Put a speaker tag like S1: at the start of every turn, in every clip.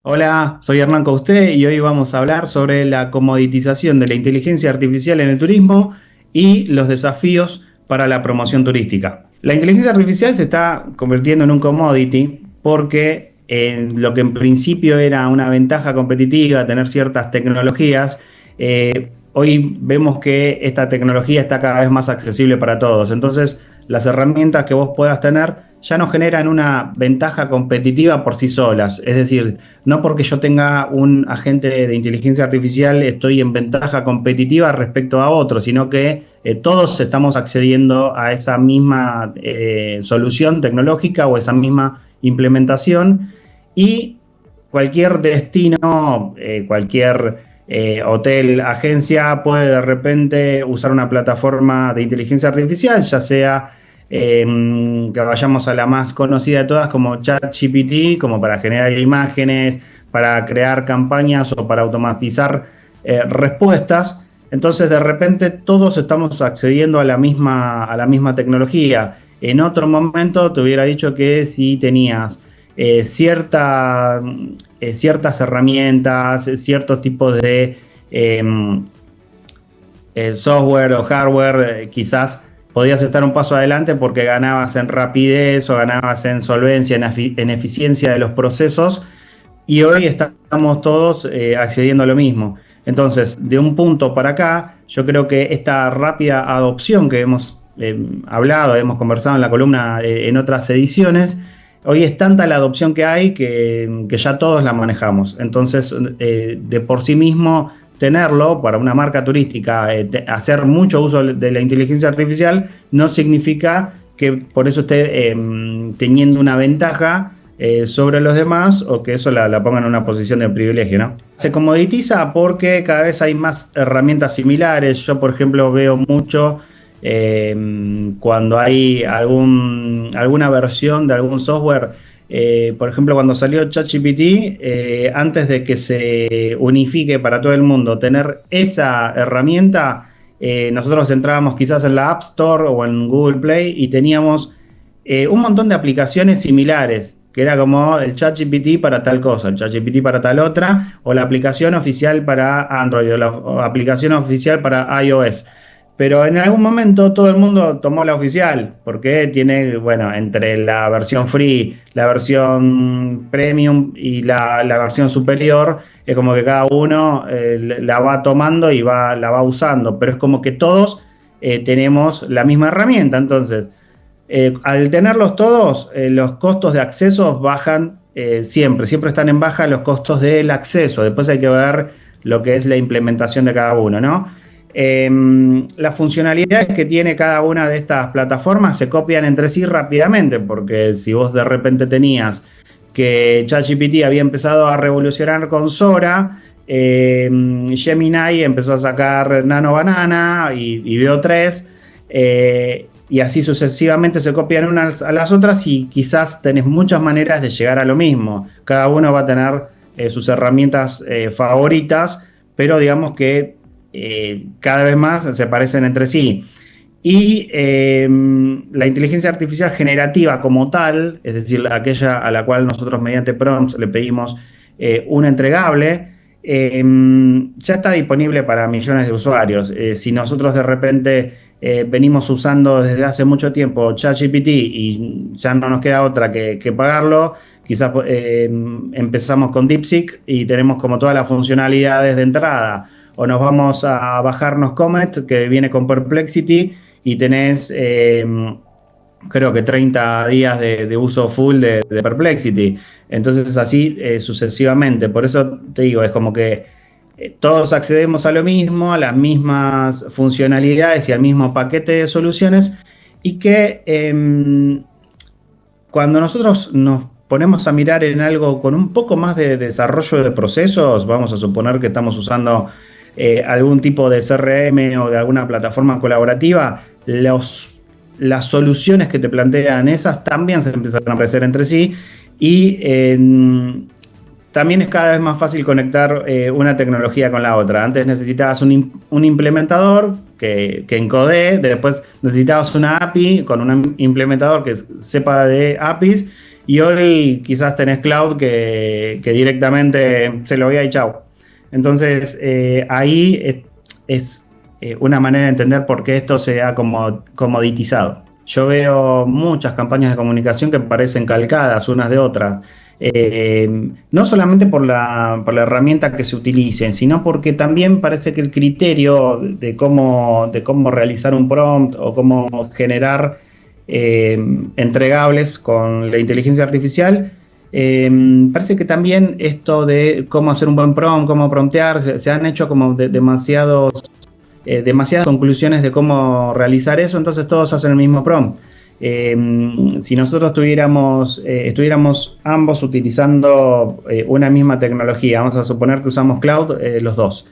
S1: Hola, soy Hernán Cousté y hoy vamos a hablar sobre la comoditización de la inteligencia artificial en el turismo y los desafíos para la promoción turística. La inteligencia artificial se está convirtiendo en un commodity porque lo que en principio era una ventaja competitiva, tener ciertas tecnologías, hoy vemos que esta tecnología está cada vez más accesible para todos. Entonces, las herramientas que vos puedas tener ya no generan una ventaja competitiva por sí solas. Es decir, no porque yo tenga un agente de inteligencia artificial estoy en ventaja competitiva respecto a otro, sino que todos estamos accediendo a esa misma solución tecnológica o esa misma implementación y cualquier destino, cualquier hotel, agencia puede de repente usar una plataforma de inteligencia artificial, ya sea que vayamos a la más conocida de todas como ChatGPT, como para generar imágenes, para crear campañas o para automatizar respuestas. Entonces de repente todos estamos accediendo a la misma tecnología. En otro momento te hubiera dicho que si tenías eh, cierta, ciertas herramientas, ciertos tipos de eh, software o hardware, quizás podías estar un paso adelante porque ganabas en rapidez o ganabas en solvencia, en eficiencia de los procesos, y hoy estamos todos accediendo a lo mismo. Entonces, de un punto para acá, yo creo que esta rápida adopción que hemos hablado, hemos conversado en la columna en otras ediciones, hoy es tanta la adopción que hay que ya todos la manejamos. Entonces, de por sí mismo, tenerlo para una marca turística, hacer mucho uso de la inteligencia artificial, no significa que por eso esté teniendo una ventaja sobre los demás o que eso la ponga en una posición de privilegio, ¿no? Se comoditiza porque cada vez hay más herramientas similares. Yo, por ejemplo, veo mucho cuando hay alguna versión de algún software. Por ejemplo, cuando salió ChatGPT, antes de que se unifique para todo el mundo, tener esa herramienta, nosotros entrábamos quizás en la App Store o en Google Play y teníamos un montón de aplicaciones similares, que era como el ChatGPT para tal cosa, el ChatGPT para tal otra, o la aplicación oficial para Android, o aplicación oficial para iOS. Pero en algún momento todo el mundo tomó la oficial, porque tiene, bueno, entre la versión free, la versión premium y la versión superior, es como que cada uno la va tomando y la va usando, pero es como que todos tenemos la misma herramienta. Entonces, al tenerlos todos, los costos de acceso bajan siempre están en baja los costos del acceso. Después hay que ver lo que es la implementación de cada uno, ¿no? Las funcionalidades que tiene cada una de estas plataformas se copian entre sí rápidamente, porque si vos de repente tenías que ChatGPT había empezado a revolucionar con Sora, Gemini empezó a sacar Nano Banana y Veo 3, y así sucesivamente se copian unas a las otras y quizás tenés muchas maneras de llegar a lo mismo. Cada uno va a tener sus herramientas favoritas, pero digamos que cada vez más se parecen entre sí. Y la inteligencia artificial generativa como tal, es decir, aquella a la cual nosotros mediante prompts le pedimos un entregable, ya está disponible para millones de usuarios. Si nosotros de repente venimos usando desde hace mucho tiempo ChatGPT y ya no nos queda otra que pagarlo, quizás empezamos con DeepSeek y tenemos como todas las funcionalidades de entrada, o nos vamos a bajarnos Comet, que viene con Perplexity, y tenés, creo que 30 días de uso full de Perplexity. Entonces así sucesivamente. Por eso te digo, es como que todos accedemos a lo mismo, a las mismas funcionalidades y al mismo paquete de soluciones, y que cuando nosotros nos ponemos a mirar en algo con un poco más de desarrollo de procesos, vamos a suponer que estamos usando algún tipo de CRM o de alguna plataforma colaborativa, las soluciones que te plantean esas también se empiezan a parecer entre sí, y también es cada vez más fácil conectar una tecnología con la otra. Antes necesitabas un implementador que encodee, después necesitabas una API con un implementador que sepa de APIs, y hoy quizás tenés cloud que directamente se lo voy y chau. Entonces, ahí es una manera de entender por qué esto se ha comoditizado. Yo veo muchas campañas de comunicación que parecen calcadas unas de otras. No solamente por la herramienta que se utilicen, sino porque también parece que el criterio de cómo realizar un prompt o cómo generar entregables con la inteligencia artificial, parece que también esto de cómo hacer un buen prompt, cómo promptear, se han hecho como demasiadas conclusiones de cómo realizar eso, entonces todos hacen el mismo prompt. Si nosotros estuviéramos ambos utilizando una misma tecnología, vamos a suponer que usamos cloud, los dos.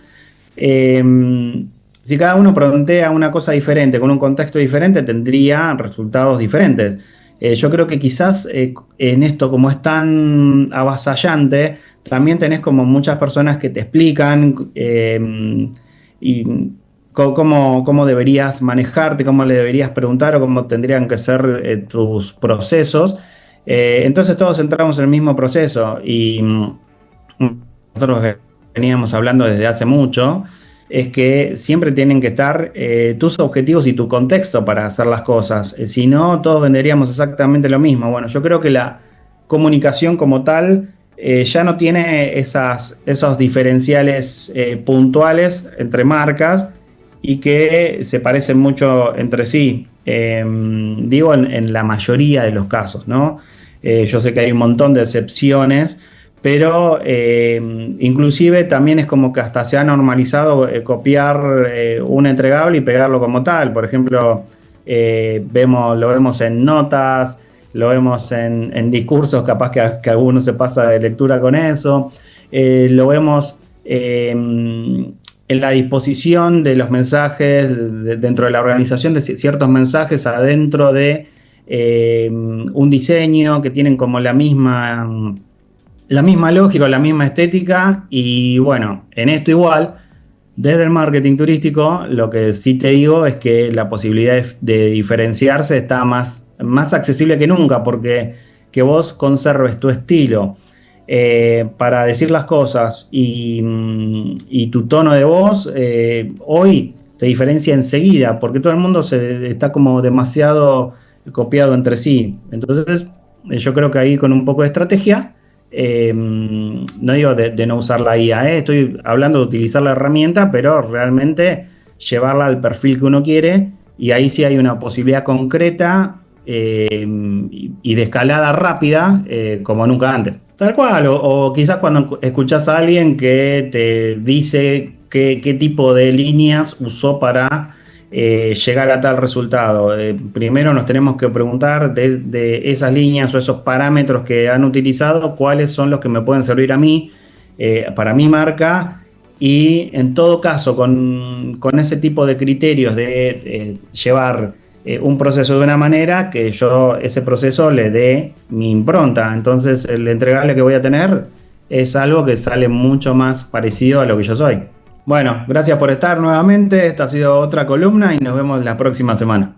S1: Si cada uno plantea una cosa diferente, con un contexto diferente, tendría resultados diferentes. Yo creo que quizás en esto, como es tan avasallante, también tenés como muchas personas que te explican y cómo deberías manejarte, cómo le deberías preguntar o cómo tendrían que ser tus procesos. Entonces todos entramos en el mismo proceso y nosotros veníamos hablando desde hace mucho, es que siempre tienen que estar tus objetivos y tu contexto para hacer las cosas. Si no, todos venderíamos exactamente lo mismo. Bueno, yo creo que la comunicación como tal ya no tiene esos diferenciales puntuales entre marcas y que se parecen mucho entre sí. Digo, en la mayoría de los casos, ¿no? Yo sé que hay un montón de excepciones, pero inclusive también es como que hasta se ha normalizado copiar un entregable y pegarlo como tal. Por ejemplo, lo vemos en notas, lo vemos en discursos, capaz que alguno se pasa de lectura con eso. Lo vemos en la disposición de los mensajes dentro de la organización de ciertos mensajes adentro de un diseño que tienen como la misma lógica, la misma estética. Y bueno, en esto igual, desde el marketing turístico, lo que sí te digo es que la posibilidad de diferenciarse está más accesible que nunca, porque que vos conserves tu estilo para decir las cosas y tu tono de voz, hoy te diferencia enseguida, porque todo el mundo está como demasiado copiado entre sí. Entonces, yo creo que ahí con un poco de estrategia, no digo de no usar la IA, estoy hablando de utilizar la herramienta, pero realmente llevarla al perfil que uno quiere, y ahí sí hay una posibilidad concreta y de escalada rápida como nunca antes. Tal cual, o quizás cuando escuchás a alguien que te dice qué tipo de líneas usó para llegar a tal resultado. Primero nos tenemos que preguntar de esas líneas o esos parámetros que han utilizado, cuáles son los que me pueden servir a mí, para mi marca, y en todo caso con ese tipo de criterios de llevar un proceso de una manera que yo ese proceso le dé mi impronta. Entonces el entregable que voy a tener es algo que sale mucho más parecido a lo que yo soy. Bueno, gracias por estar nuevamente. Esta ha sido otra columna y nos vemos la próxima semana.